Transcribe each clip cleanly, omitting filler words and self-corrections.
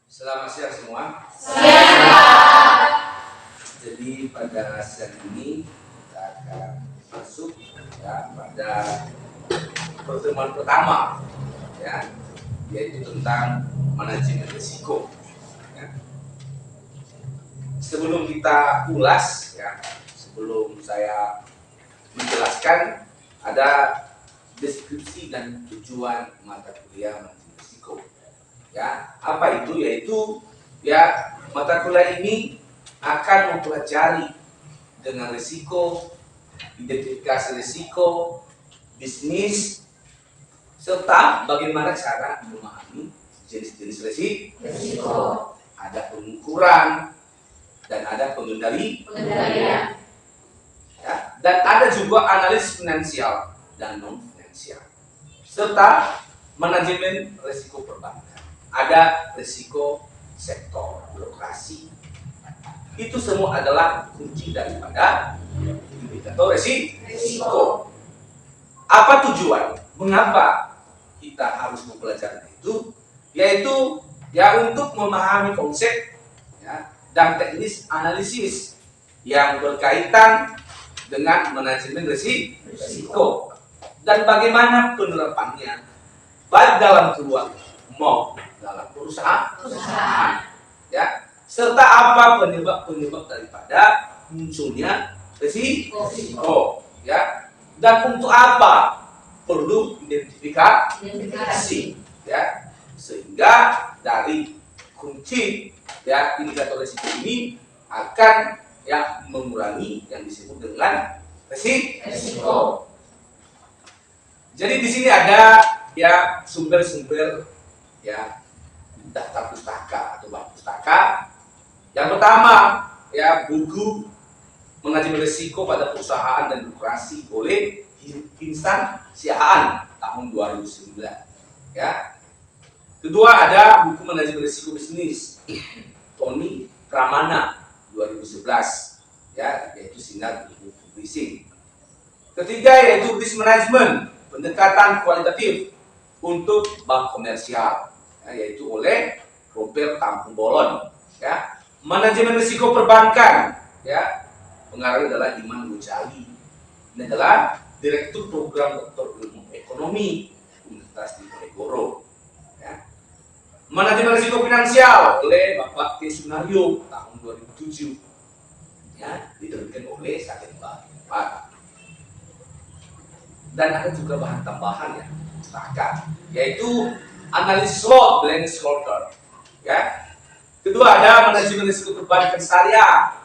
Selamat siang semua. Siang. Jadi pada siang ini kita akan masuk ya pada pertemuan pertama ya, yaitu tentang manajemen risiko. Ya. Sebelum kita ulas ya, sebelum saya menjelaskan, ada deskripsi dan tujuan mata kuliah manajemen risiko. Ya, apa itu? Yaitu ya, mata kuliah ini akan mempelajari dengan risiko, identifikasi risiko, bisnis, serta bagaimana cara memahami jenis-jenis risiko. Ada pengukuran dan ada pengendalian. Ya, dan ada juga analisis finansial dan non finansial, serta manajemen risiko perbankan. Ada risiko sektor birokrasi. Itu semua adalah kunci daripada indikator risiko. Apa tujuan? Mengapa kita harus mempelajari itu? Yaitu ya untuk memahami konsep ya, dan teknis analisis yang berkaitan dengan manajemen risiko dan bagaimana penerapannya baik dalam keluarga maupun dalam perusahaan ya, serta apa penyebab daripada munculnya risiko ya, dan untuk apa perlu identifikasi ya, sehingga dari kunci ya indikator risiko ini akan ya mengurangi yang disebut dengan risiko. Jadi di sini ada ya sumber-sumber ya daftar pustaka atau bank pustaka. Yang pertama ya buku manajemen risiko pada perusahaan dan birokrasi oleh Hinsan Siahaan tahun 2009 ya. Kedua ada buku manajemen risiko bisnis Tony Pramana 2011 ya, yaitu Sinar Buku Publishing. Ketiga yaitu risk management, pendekatan kualitatif untuk bank komersial ya, yaitu oleh Robert Tampung Bolon ya. Manajemen risiko perbankan ya, pengarang adalah Iman Gojali. Ini adalah Direktur Program Doktor Ilmu Ekonomi Universitas Diponegoro ya. Manajemen risiko finansial oleh Bapak T. Sunario tahun 2007 ya, diterbitkan oleh Salemba 4. Dan ada juga bahan tambahan ya pustaka, yaitu analisis SWOT Glenn Slaughter ya. Kedua ada manajemen risiko perbankan syariah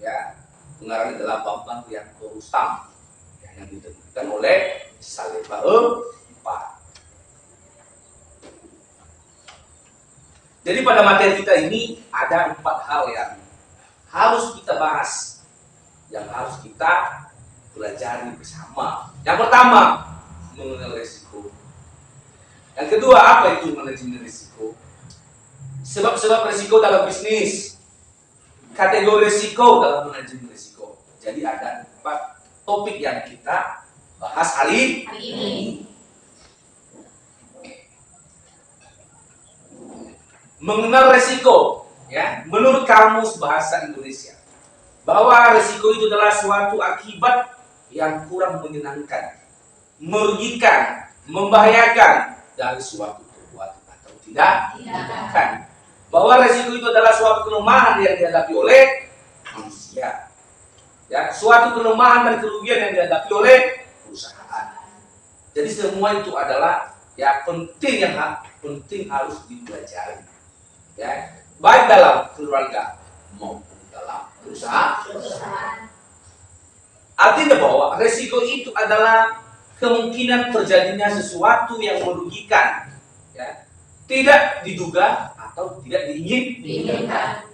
ya, pengarang adalah Bambang Rianto Rustam ya, yang diterbitkan oleh Salemba 4. Jadi pada materi kita ini ada 4 hal yang harus kita bahas, yang harus kita pelajari bersama. Yang pertama, mengenal risiko. Yang kedua, apa itu manajemen risiko? Sebab-sebab risiko dalam bisnis, kategori risiko dalam manajemen risiko. Jadi ada 4 topik yang kita bahas hari ini. Mengenal risiko ya, menurut Kamus Bahasa Indonesia, bahwa risiko itu adalah suatu akibat yang kurang menyenangkan, merugikan, membahayakan dari suatu perbuatan atau tidak. Bahwa risiko itu adalah suatu kelemahan yang dihadapi oleh manusia, ya, suatu kelemahan dan kerugian yang dihadapi oleh perusahaan. Jadi semua itu adalah ya penting harus dipelajari, ya, baik dalam keluarga maupun dalam perusahaan. Artinya bahwa risiko itu adalah kemungkinan terjadinya sesuatu yang merugikan, ya, tidak diduga atau tidak diinginkan.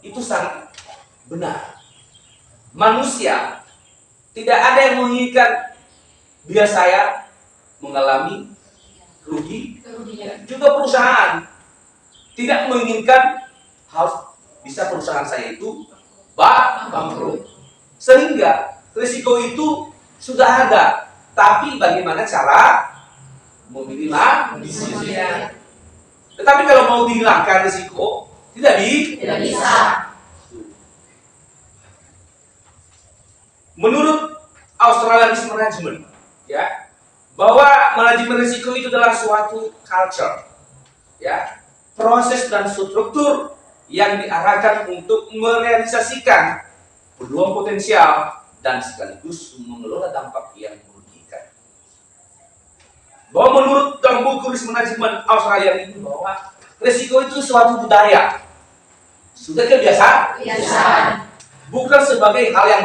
Itu sangat benar. Manusia tidak ada yang menginginkan bila saya mengalami kerugian. Juga perusahaan tidak menginginkan harus bisa perusahaan saya itu bangkrut. Sehingga risiko itu sudah ada, tapi bagaimana cara meminimalisirnya. Tetapi kalau mau dihilangkan risiko, tidak bisa. Menurut Australian Risk Management, ya, bahwa manajemen risiko itu adalah suatu culture, ya, proses dan struktur yang diarahkan untuk merealisasikan peluang potensial dan sekaligus mengelola dampak yang merugikan. Bahwa menurut dalam buku Risk Management Australia ini bahwa risiko itu suatu budaya, sudah kebiasaan, bukan sebagai hal yang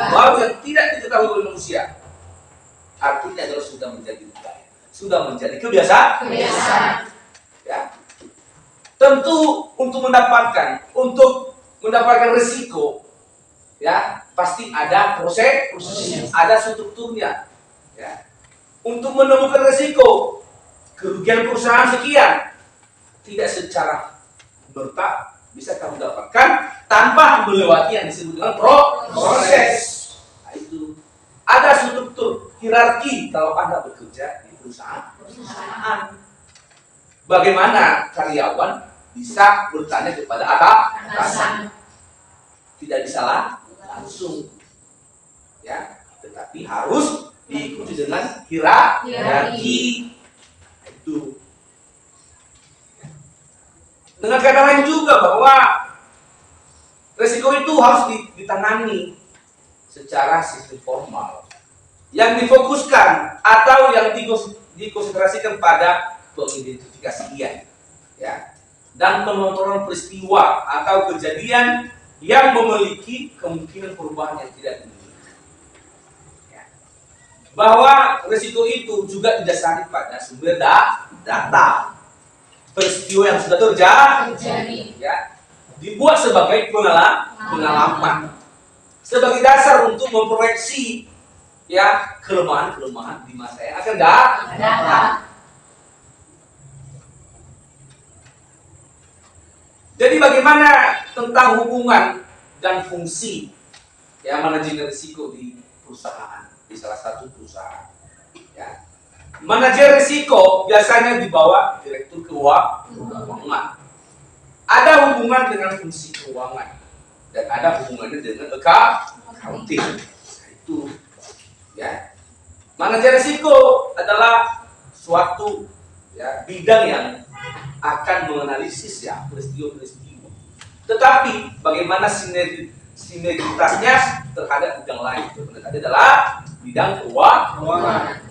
baru yang tidak diketahui oleh manusia. Artinya adalah sudah menjadi budaya, sudah menjadi kebiasaan. Ya. Tentu untuk mendapatkan risiko, ya pasti ada proses, ada strukturnya. Ya. Untuk menemukan risiko kerugian perusahaan sekian, tidak secara merta bisa kamu dapatkan tanpa melewati yang disebut dengan proses. Nah, itu ada struktur hierarki kalau Anda bekerja di perusahaan. Bagaimana karyawan bisa bertanya kepada atasan? Tidak bisa langsung, ya, tetapi harus diikuti dengan hierarki. Itu. Dengan kata lain juga bahwa risiko itu harus ditangani secara sistem formal yang difokuskan atau yang dikonsentrasikan pada pengidentifikasian, ya, dan pengontrolan peristiwa atau kejadian yang memiliki kemungkinan perubahan yang tidak dimiliki. Ya. Bahwa risiko itu juga didasari pada sumber data. Peristiwa yang sudah terjadi, ya, dibuat sebagai pengalaman, sebagai dasar untuk memproyeksi, ya, kelemahan di masa yang akan datang. Jadi bagaimana tentang hubungan dan fungsi, ya, manajemen risiko di perusahaan, di salah satu perusahaan, ya. Manajer risiko biasanya di bawah direktur keuangan. Ada hubungan dengan fungsi keuangan dan ada hubungannya dengan accounting. Nah, itu, ya. Manajer risiko adalah suatu, ya, bidang yang akan menganalisis, ya, peristiwa-peristiwa. Tetapi bagaimana sinergitasnya terhadap bidang lain? Tadi adalah bidang keuangan.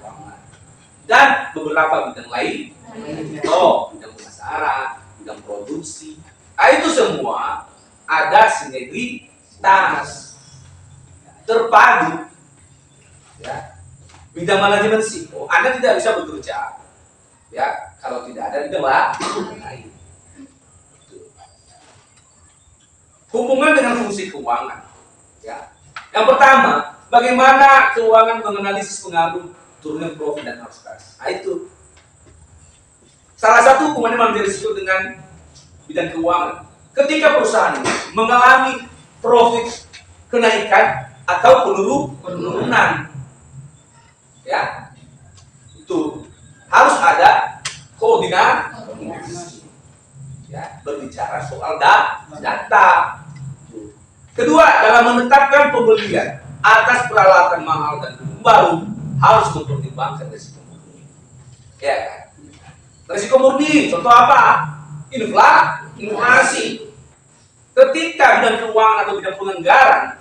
Dan beberapa bidang lain, bidang pemasaran, bidang produksi, itu semua ada sinergitas terpadu, ya. Bidang manajemen risiko, Anda tidak bisa bekerja, ya, kalau tidak ada bidang lain. Hubungan dengan fungsi keuangan, ya. Yang pertama, bagaimana keuangan menganalisis pengaruh turunnya profit dan arus kas. Nah, itu salah satu hubungannya manajemen risiko dengan bidang keuangan. Ketika perusahaan ini mengalami profit kenaikan atau penurunan, ya, itu harus ada koordinasi, ya, berbicara soal data. Kedua, dalam menetapkan pembelian atas peralatan mahal dan baru harus mempertimbangkan risiko murni, ya kan? Risiko murni, contoh apa? Inflasi. Ketika bidang keuangan atau bidang penganggaran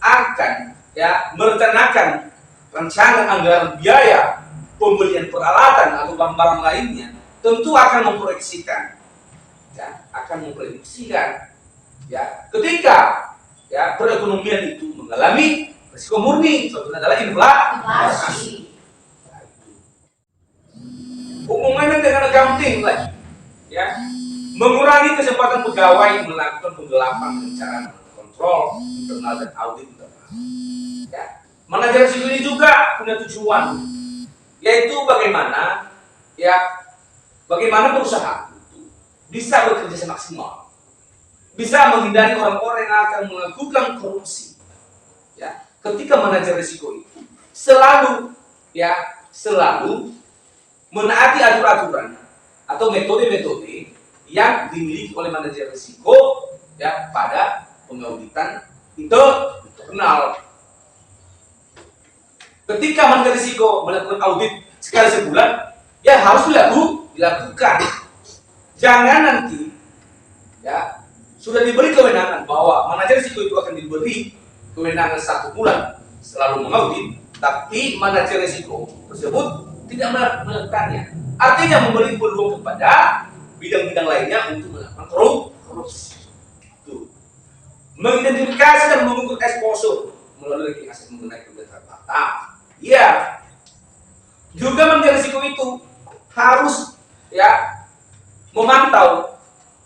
akan, ya, merencanakan rancangan anggaran biaya pembelian peralatan atau barang lainnya, tentu akan memproyeksikan, ya, ketika, ya, perekonomian itu mengalami risiko murni, contohnya adalah inflasi. Hubungannya dengan accounting lagi, ya, mengurangi kesempatan pegawai melakukan penggelapan dengan cara kontrol internal dan audit internal. Ya. Manajer risiko ini juga punya tujuan, yaitu bagaimana perusahaan itu bisa bekerja semaksimal, bisa menghindari orang-orang yang akan melakukan korupsi. Ya. Ketika manajer risiko itu selalu menaati aturan-aturan atau metode-metode yang dimiliki oleh manajer risiko ya pada pengauditan internal. Ketika manajer risiko melakukan audit sekali sebulan, ya harus dilakukan. Jangan nanti ya sudah diberi kewenangan bahwa manajer risiko itu akan diberi kewenangan 1 bulan selalu mengaudit, tapi manajer risiko tersebut tidak melakukannya. Artinya memberi peluang kepada bidang-bidang lainnya untuk melakukan korupsi. Tuh. Mengidentifikasi dan mengukur exposure melalui ranking aset mengenai kebenaran fakta. Iya. Juga manajer risiko itu harus ya memantau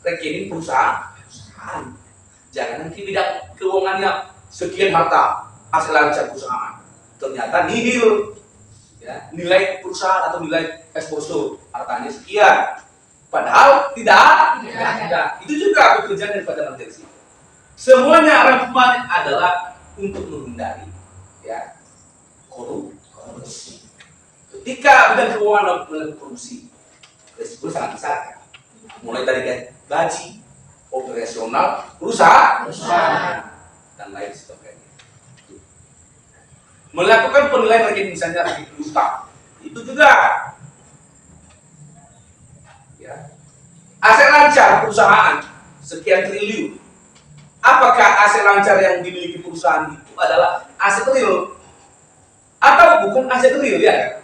rekening perusahaan. Jangan nanti bidang keuangannya sekian harta hasil lancar perusahaan, ternyata nihil ya, nilai perusahaan atau nilai exposure hartanya sekian, padahal tidak ada. Itu juga pekerjaan daripada manajer risiko. Semuanya rangkuman adalah untuk menghindari ya korupsi. Ketika bidang keuangan melakukan korupsi, risiko sangat besar kan? Mulai dari gaji, operasional perusahaan dan lain sebagainya. Melakukan penilaian rekening misalnya rekening utang, itu juga ya. Aset lancar perusahaan sekian triliun. Apakah aset lancar yang dimiliki perusahaan itu adalah aset real atau bukan aset real ya?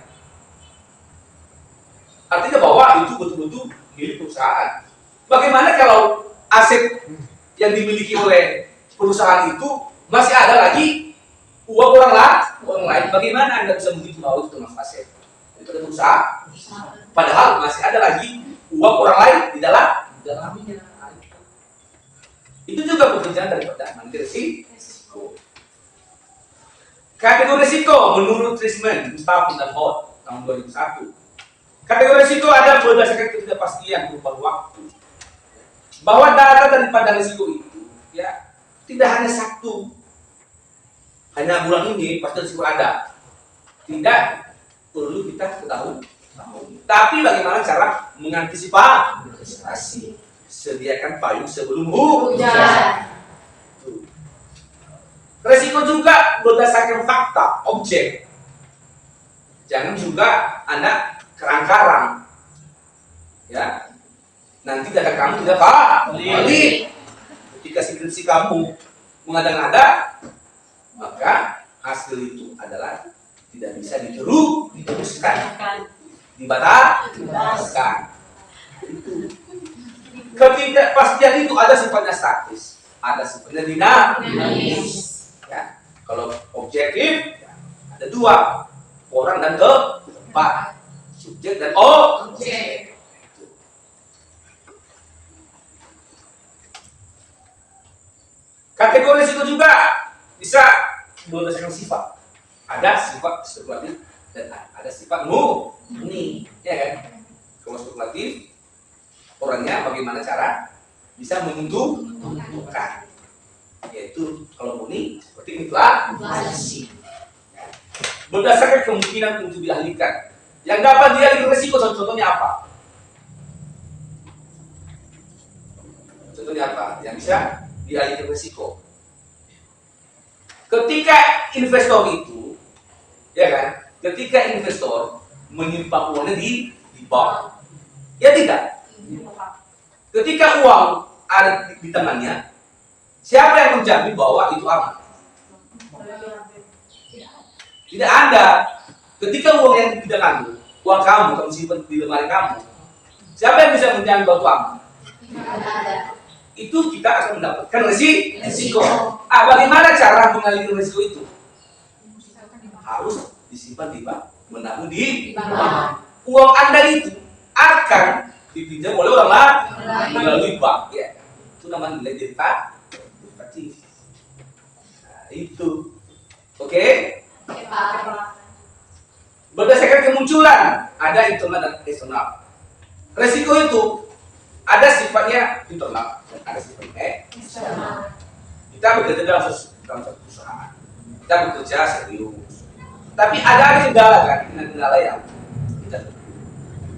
Artinya bahwa itu betul-betul milik perusahaan. Bagaimana kalau aset yang dimiliki oleh perusahaan itu masih ada lagi uang orang lain? Bagaimana Anda bisa begitu bahwa itu termasuk aset? Itu ada perusahaan. Padahal masih ada lagi uang orang lain di dalamnya. Itu juga pekerjaan daripada manajer risiko. Kategori risiko menurut Trisman, Mustafa dan Hot tahun 2001. Kategori risiko ada berdasarkan ketidakpastian berupa waktu. Bahwa data daripada risiko itu ya tidak hanya satu, hanya bulan ini pasti risiko ada. Tidak perlu kita ketahui. Tapi bagaimana cara mengantisipasi? Sediakan payung sebelum hujan. Risiko juga berdasarkan fakta, objek. Jangan juga Anda kerang-karang. Ya. Nanti data kamu tidak valid. Ketika skripsi kamu mengada-ngada, maka hasil itu adalah tidak bisa diteruskan, dibatalkan. Ketidakpastian itu ada sifatnya statis, ada sifatnya dinamis. Ya. Kalau objektif ada 2, orang dan tempat, subjek dan objek. Kategori risiko juga bisa berdasarkan sifat. Ada sifat spekulatif dan ada sifat murni, ya kan? Kalau spekulatif, orangnya bagaimana cara bisa menguntungkan, yaitu kalau murni seperti inflasi. Berdasarkan kemungkinan untuk dialihkan. Yang dapat dialihkan risiko, contohnya apa? Contohnya apa? Yang bisa dialihkan risiko. Ketika investor itu, ya kan? Ketika investor menyimpan uangnya di bank, ya tidak. Ketika uang ada di tangannya, siapa yang menjamin bahwa itu aman? Tidak ada. Ketika uang yang di tanganmu, uang kamu simpan di lemari kamu, siapa yang bisa menjamin bahwa itu aman? Itu kita akan mendapatkan risiko. Bagaimana cara mengalihkan risiko itu? Harus disimpan di bank, menabung di bank. Uang Anda itu akan dipinjam oleh orang lain melalui bank. Ya. Itu namanya nilai derivatif. Nah, itu. Oke? Berdasarkan kemunculan, ada internal dan eksternal. Risiko itu ada sifatnya internal dan ada sifatnya eksternal. Kita bekerja dalam satu perusahaan, kita bekerja serius. Tapi ada kendala kan, kendala yang kita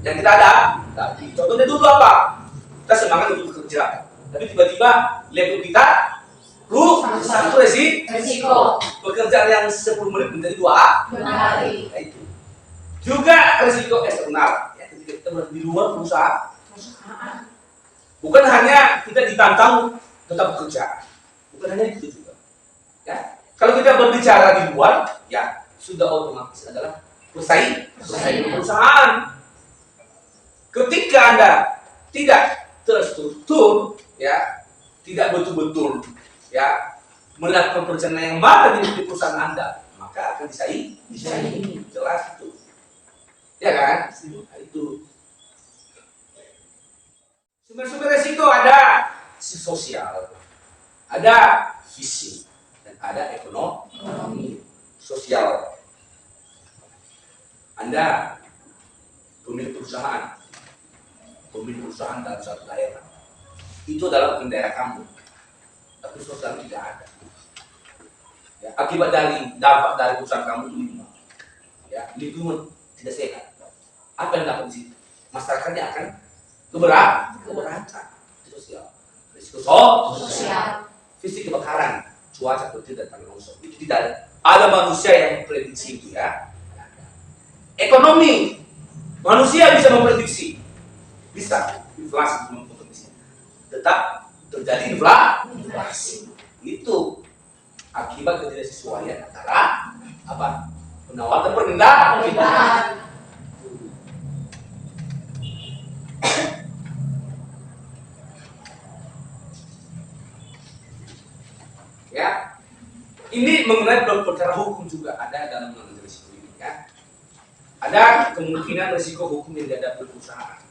yang kita ada. Tapi contohnya dulu apa? Kita semangat untuk bekerja, tapi tiba-tiba laptop kita rusak. Itu Resiko. pekerjaan yang 10 menit menjadi 2 hari. Nah, itu juga resiko eksternal ya, ketika kita berada di luar perusahaan. Bukan hanya kita ditantang tetap bekerja, bukan hanya itu juga ya. Kalau kita berbicara di luar ya sudah otomatis adalah bersaing perusahaan. Ketika Anda tidak terstruktur ya, tidak betul-betul ya melakukan perencanaan yang matang di perusahaan Anda, maka akan disaing. Jelas itu. Ya kan? Nah, itu. Sumber-sumber resiko ada sosial, ada fisik, dan ada ekonomi. Sosial. Anda pemilik perusahaan dalam suatu daerah. Itu adalah bukan daerah kamu, tapi sosial tidak ada. Ya, akibat dari dampak dari perusahaan kamu itu lingkungan, ya, lingkungan tidak sehat. Apa yang dapat di situ? Masyarakatnya akan keberatan. Sosial, risiko sosial, fisik kebakaran, cuaca petir dan tanah longsor. Itu tidak ada manusia yang memprediksi itu ya. Ekonomi, manusia bisa memprediksi, bisa inflasi bisa memprediksi. Tetap terjadi inflasi. Itu akibat ketidaksesuaian antara apa? Penawar dan permintaan. Ya, ini mengenai perkara hukum juga ada dalam mengenai risiko ini ya. Ada kemungkinan risiko hukum yang dihadapi perusahaan.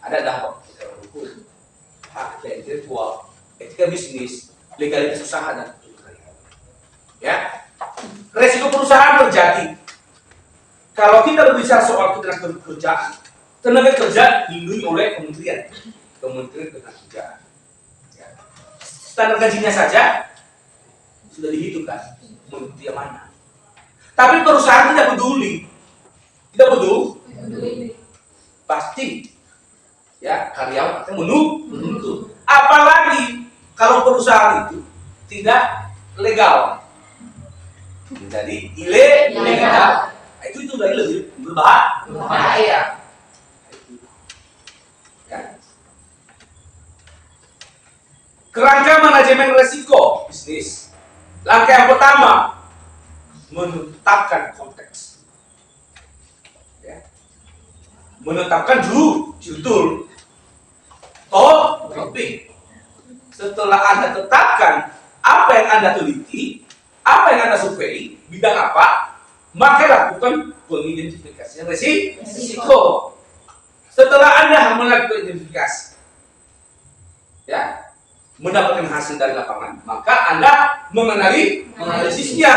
Ada dampak perkara hukum, hak intelektual, etika bisnis, legalitas usaha dan karyawan. Ya, risiko perusahaan terjadi kalau kita berbicara soal ketenaga kerjaan. Tenaga kerja dilindungi oleh Kementerian Ketenagakerjaan. Ya. Standar gajinya saja sudah dihitungkan menurut dia mana. Tapi perusahaan tidak peduli, pasti ya karyawan akan menuntut. Apalagi kalau perusahaan itu tidak legal, jadi ilegal. Itu udah lebih berbahaya. Ya. Kerangka manajemen resiko bisnis. Langkah yang pertama, menetapkan konteks. Ya. Menetapkan judul. Topik. Setelah Anda tetapkan apa yang Anda teliti, apa yang Anda survei, bidang apa, maka lakukan pengidentifikasian risiko. Setelah Anda melakukan identifikasi, ya, mendapatkan hasil dari lapangan, maka Anda menganalisisnya.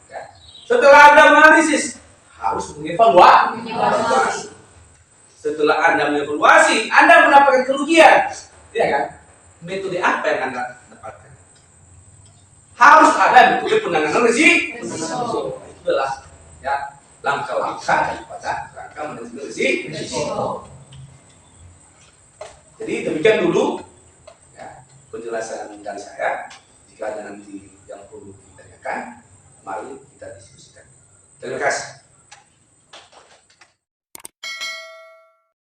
Ya. Setelah Anda menganalisis, harus mengevaluasi. Setelah Anda mengevaluasi, Anda mendapatkan kerugian, ya kan? Metode apa yang Anda dapatkan? Harus ada metode penanganan risiko. Itulah ya langkah-langkah daripada rangka manajemen risiko. Jadi demikian dulu penjelasan dari saya. Jika ada nanti yang perlu ditanyakan, mari kita diskusikan. Terima kasih.